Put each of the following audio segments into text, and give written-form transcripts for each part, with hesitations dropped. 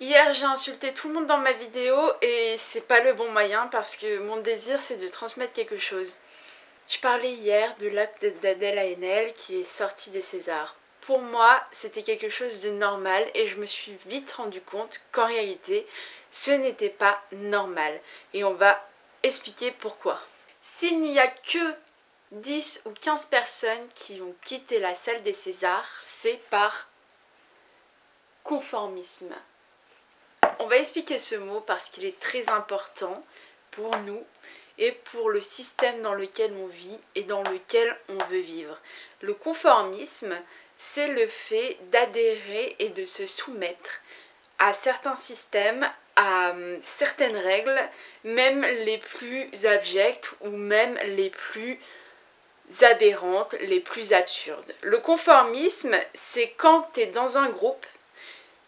Hier, j'ai insulté tout le monde dans ma vidéo et c'est pas le bon moyen parce que mon désir c'est de transmettre quelque chose. Je parlais hier de l'acte d'Adèle Haenel qui est sorti des Césars. Pour moi, c'était quelque chose de normal et je me suis vite rendu compte qu'en réalité, ce n'était pas normal. Et on va expliquer pourquoi. S'il n'y a que 10 ou 15 personnes qui ont quitté la salle des Césars, c'est par conformisme. On va expliquer ce mot parce qu'il est très important pour nous et pour le système dans lequel on vit et dans lequel on veut vivre. Le conformisme, c'est le fait d'adhérer et de se soumettre à certains systèmes, à certaines règles, même les plus abjectes ou même les plus aberrantes, les plus absurdes. Le conformisme, c'est quand tu es dans un groupe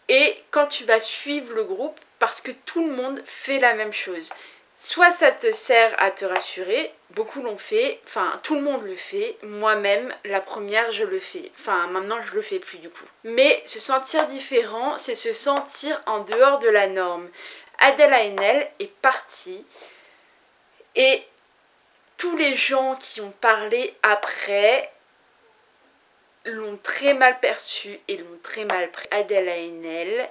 et quand tu vas suivre le groupe parce que tout le monde fait la même chose. Soit ça te sert à te rassurer, beaucoup l'ont fait, enfin tout le monde le fait, moi-même la première je le fais, enfin maintenant je le fais plus du coup. Mais se sentir différent, c'est se sentir en dehors de la norme. Adèle Haenel est partie et tous les gens qui ont parlé après l'ont très mal perçu et l'ont très mal pris. Adèle Haenel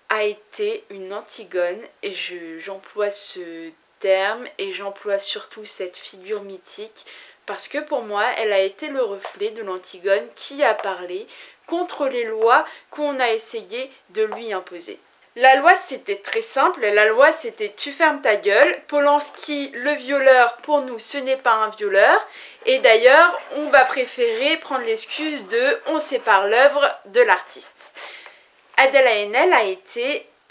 a été une Antigone et j'emploie ce terme et j'emploie surtout cette figure mythique parce que pour moi elle a été le reflet de l'Antigone qui a parlé contre les lois qu'on a essayé de lui imposer. La loi c'était très simple, la loi c'était tu fermes ta gueule, Polanski le violeur pour nous ce n'est pas un violeur et d'ailleurs on va préférer prendre l'excuse de on sépare l'œuvre de l'artiste. Adèle Haenel a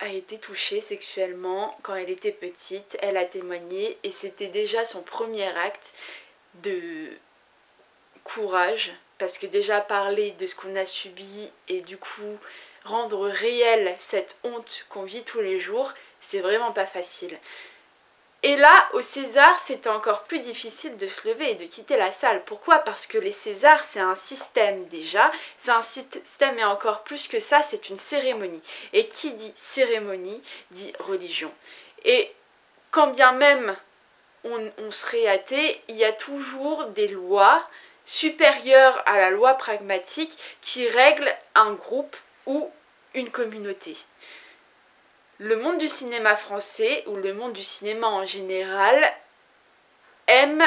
été touchée sexuellement quand elle était petite, elle a témoigné et c'était déjà son premier acte de courage parce que déjà parler de ce qu'on a subi et du coup rendre réelle cette honte qu'on vit tous les jours, c'est vraiment pas facile. Et là, au César, c'était encore plus difficile de se lever et de quitter la salle. Pourquoi? Parce que les Césars, c'est un système déjà. C'est un système et encore plus que ça, c'est une cérémonie. Et qui dit cérémonie, dit religion. Et quand bien même on serait athée, il y a toujours des lois supérieures à la loi pragmatique qui règlent un groupe ou une communauté. Le monde du cinéma français, ou le monde du cinéma en général, aime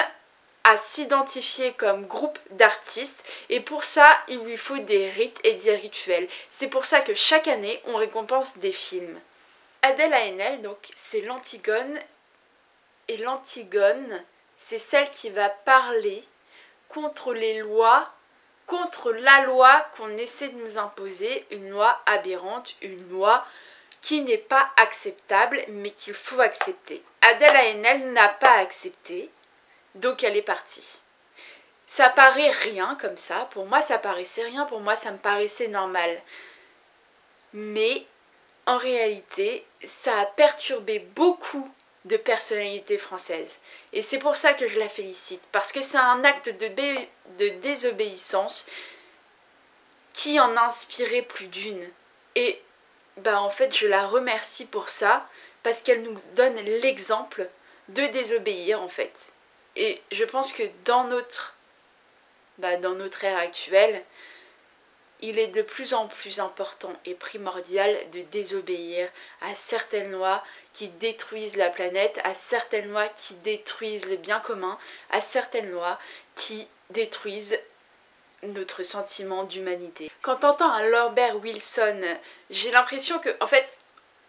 à s'identifier comme groupe d'artistes et pour ça, il lui faut des rites et des rituels. C'est pour ça que chaque année, on récompense des films. Adèle Haenel, donc, c'est l'Antigone et l'Antigone, c'est celle qui va parler contre les lois, contre la loi qu'on essaie de nous imposer, une loi aberrante, une loi qui n'est pas acceptable, mais qu'il faut accepter. Adèle Haenel n'a pas accepté, donc elle est partie. Ça paraît rien comme ça, pour moi ça paraissait rien, pour moi ça me paraissait normal. Mais en réalité, ça a perturbé beaucoup de personnalités françaises. Et c'est pour ça que je la félicite, parce que c'est un acte de désobéissance qui en a inspiré plus d'une. Et en fait, je la remercie pour ça, parce qu'elle nous donne l'exemple de désobéir, en fait. Et je pense que dans notre ère actuelle, il est de plus en plus important et primordial de désobéir à certaines lois qui détruisent la planète, à certaines lois qui détruisent le bien commun, à certaines lois qui détruisent notre sentiment d'humanité. Quand t'entends un Norbert Wilson, j'ai l'impression que, en fait,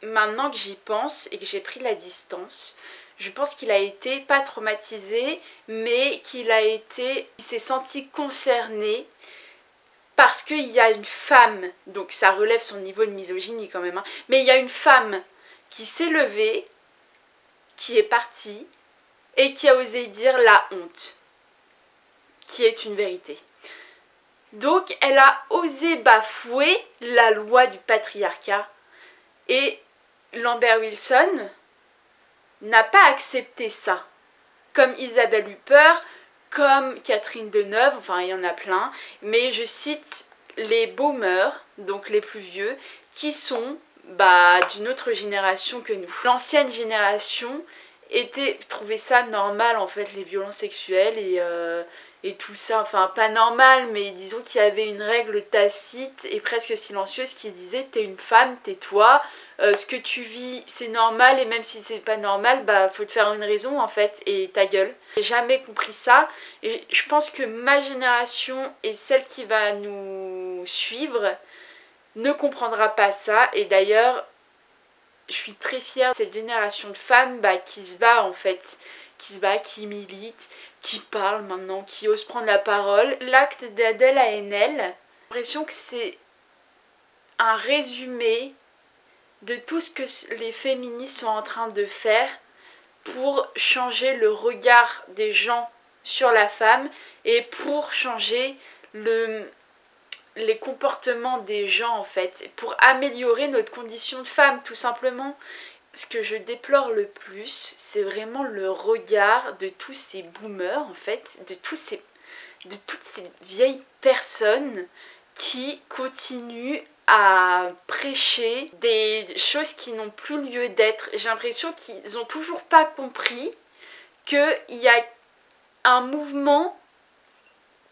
maintenant que j'y pense et que j'ai pris la distance, je pense qu'il a été pas traumatisé, mais qu'il s'est senti concerné parce qu'il y a une femme, donc ça relève son niveau de misogynie quand même, hein, mais il y a une femme qui s'est levée, qui est partie et qui a osé dire la honte, qui est une vérité. Donc elle a osé bafouer la loi du patriarcat et Lambert Wilson n'a pas accepté ça. Comme Isabelle Huppert, comme Catherine Deneuve, enfin il y en a plein, mais je cite les boomers, donc les plus vieux, qui sont d'une autre génération que nous. L'ancienne génération trouvait ça normal en fait, les violences sexuelles et tout ça, enfin pas normal, mais disons qu'il y avait une règle tacite et presque silencieuse qui disait t'es une femme, tais-toi, ce que tu vis c'est normal et même si c'est pas normal, faut te faire une raison en fait et ta gueule. J'ai jamais compris ça et je pense que ma génération et celle qui va nous suivre ne comprendra pas ça et d'ailleurs je suis très fière de cette génération de femmes qui se bat en fait, qui milite, qui parle maintenant, qui ose prendre la parole. L'acte d'Adèle Haenel, j'ai l'impression que c'est un résumé de tout ce que les féministes sont en train de faire pour changer le regard des gens sur la femme et pour changer les comportements des gens en fait, pour améliorer notre condition de femme tout simplement. Ce que je déplore le plus, c'est vraiment le regard de tous ces boomers en fait, de toutes ces vieilles personnes qui continuent à prêcher des choses qui n'ont plus lieu d'être. J'ai l'impression qu'ils n'ont toujours pas compris qu'il y a un mouvement,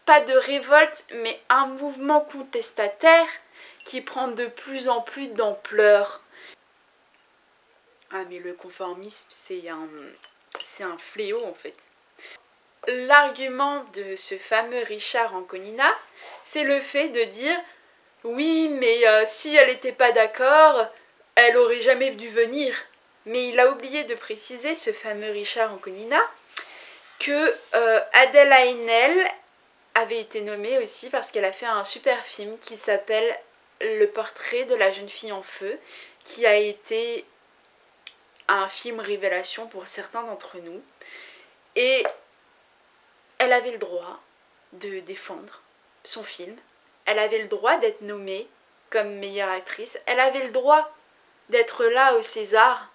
pas de révolte, mais un mouvement contestataire qui prend de plus en plus d'ampleur. Ah mais le conformisme c'est un fléau en fait. L'argument de ce fameux Richard Anconina, c'est le fait de dire oui mais si elle n'était pas d'accord, elle aurait jamais dû venir. Mais il a oublié de préciser, ce fameux Richard Anconina, que Adèle Haenel avait été nommée aussi parce qu'elle a fait un super film qui s'appelle Le portrait de la jeune fille en feu, qui a été un film révélation pour certains d'entre nous. Et elle avait le droit de défendre son film. Elle avait le droit d'être nommée comme meilleure actrice. Elle avait le droit d'être là au César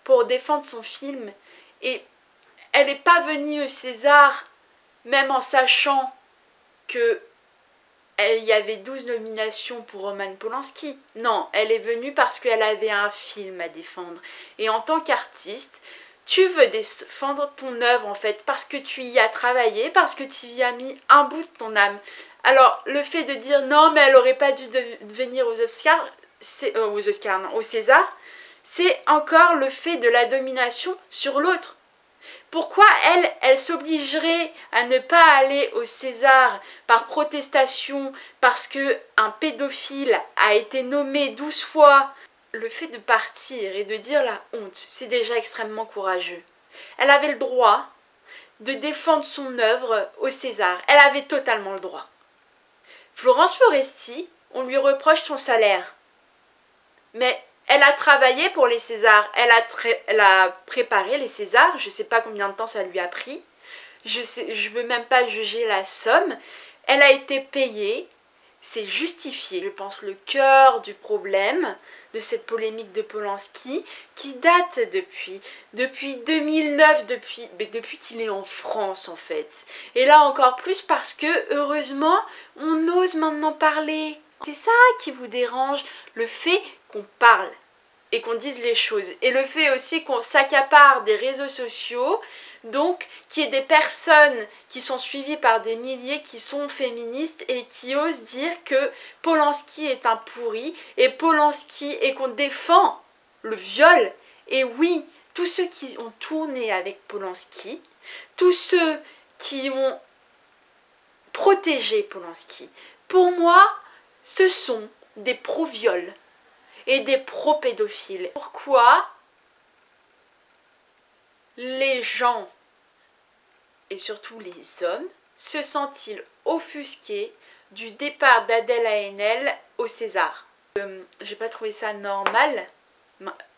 pour défendre son film. Et elle n'est pas venue au César même en sachant qu'il y avait 12 nominations pour Roman Polanski. Non, elle est venue parce qu'elle avait un film à défendre. Et en tant qu'artiste, tu veux défendre ton œuvre en fait, parce que tu y as travaillé, parce que tu y as mis un bout de ton âme. Alors, le fait de dire non, mais elle aurait pas dû venir aux Oscars, au César, c'est encore le fait de la domination sur l'autre. Pourquoi elle s'obligerait à ne pas aller au César par protestation parce qu'un pédophile a été nommé 12 fois? Le fait de partir et de dire la honte, c'est déjà extrêmement courageux. Elle avait le droit de défendre son œuvre au César. Elle avait totalement le droit. Florence Foresti, on lui reproche son salaire. Mais elle a travaillé pour les Césars, elle a préparé les Césars, je ne sais pas combien de temps ça lui a pris, je ne veux même pas juger la somme, elle a été payée, c'est justifié. Je pense le cœur du problème de cette polémique de Polanski, qui date depuis 2009, depuis qu'il est en France en fait. Et là encore plus parce que heureusement, on ose maintenant parler. C'est ça qui vous dérange, le fait qu'on parle et qu'on dise les choses. Et le fait aussi qu'on s'accapare des réseaux sociaux, donc qu'il y ait des personnes qui sont suivies par des milliers qui sont féministes et qui osent dire que Polanski est un pourri et qu'on défend le viol. Et oui, tous ceux qui ont tourné avec Polanski, tous ceux qui ont protégé Polanski, pour moi, ce sont des pro-viols et des pro-pédophiles. Pourquoi les gens, et surtout les hommes, se sentent-ils offusqués du départ d'Adèle Haenel au César? J'ai pas trouvé ça normal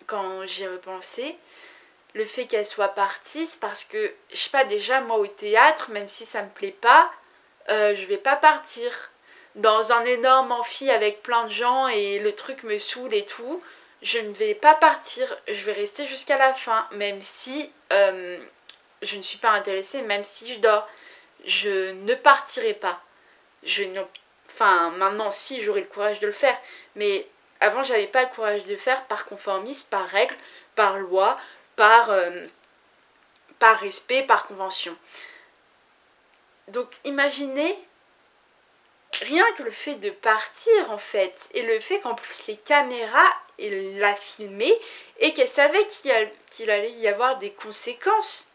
quand j'y ai repensé. Le fait qu'elle soit partie, c'est parce que, je sais pas, déjà moi au théâtre, même si ça me plaît pas, je vais pas partir dans un énorme amphi avec plein de gens et le truc me saoule et tout. Je ne vais pas partir, je vais rester jusqu'à la fin, même si je ne suis pas intéressée, même si je dors. Je ne partirai pas. Enfin, maintenant si, j'aurai le courage de le faire, mais Avant, j'avais pas le courage de faire par conformisme, par règle, par loi, par respect, par convention. Donc imaginez, rien que le fait de partir en fait, et le fait qu'en plus les caméras, elle l'a filmé, et qu'elle savait qu'il allait y avoir des conséquences.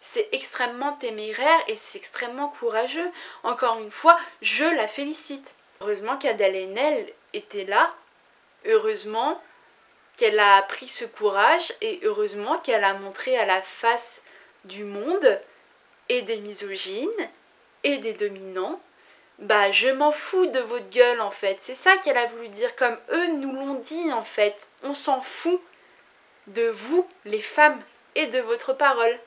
C'est extrêmement téméraire et c'est extrêmement courageux. Encore une fois, je la félicite. Heureusement qu'Adèle Haenel était là. Heureusement qu'elle a pris ce courage et heureusement qu'elle a montré à la face du monde et des misogynes et des dominants, bah je m'en fous de votre gueule en fait. C'est ça qu'elle a voulu dire, comme eux nous l'ont dit en fait. On s'en fout de vous les femmes et de votre parole.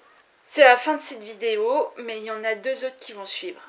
C'est la fin de cette vidéo, mais il y en a 2 autres qui vont suivre.